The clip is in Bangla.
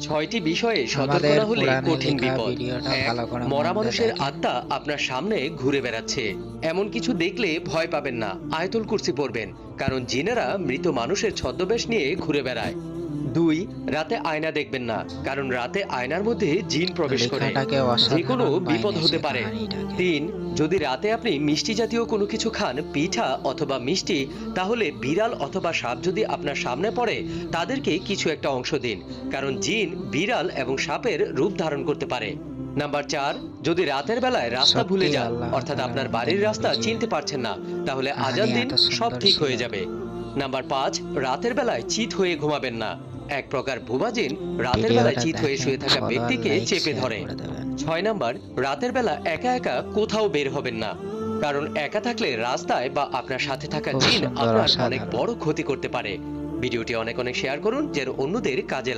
ছয়টি বিষয়ে সতর্ক আমাদের না হলে পুরাণে কঠিন লেখা বিপদ। ভিডিওটা এক, ভালো করে মরা মন দিয়ে মানুষের দেখেন। আত্মা আপনার সামনে ঘুরে বেড়াচ্ছে। এমন কিছু দেখলে ভয় পাবেন না, আয়াতুল কুরসি পড়বেন, কারণ জিনেরা মৃত মানুষের ছদ্মবেশ নিয়ে ঘুরে বেড়ায়। দুই, রাতে আয়না দেখবেন না, কারণ রাতে আয়নার মধ্যে জিন প্রবেশ করে, লেখাটাকে যে কোনো অসাধারণ বিপদ বানিয়েছে হতে পারে। কাহিনীটাকে। তিন, যদি রাতে আপনি মিষ্টি জাতীয় কোনো কিছু খান, পিঠা অথবা মিষ্টি, তাহলে বিড়াল অথবা সাপ যদি আপনার সামনে পড়ে, তাদেরকে কিছু একটা অংশ দিন, কারণ জিন বিড়াল এবং সাপের রূপ ধারণ করতে পারে। নাম্বার চার, যদি রাতের বেলায় রাস্তা ভুলে সত্যি যান, আল্লাহ অর্থাৎ তাআলার আপনার মধ্যে বাড়ির রাস্তা নবীজির চিনতে পারছেন না, তাহলে আজান কাহানি দিন, এত সব সুন্দর ঠিক ছিল। হয়ে যাবে। নাম্বার পাঁচ, রাতের বেলায় চিত হয়ে ঘুমাবেন না। এক প্রকার ভুবা জিন রাতের বেলায় ভিডিওটা চিত হয়ে দেখেন, শুয়ে থাকা ফলো আর ব্যক্তিকে লাইক চেপে শেয়ার ধরে। করে দেবেন। ছয় নাম্বার, রাতের বেলা একা একা কোথাও বের হবেন না, কারণ একা থাকলে রাস্তায় বা আপনার সাথে থাকা খুব জিন সুন্দর, আপনার অনেক অসাধারণ। বড় ক্ষতি করতে পারে। ভিডিওটি অনেক অনেক শেয়ার করুন, যেন অন্যদের কাজে লাগে।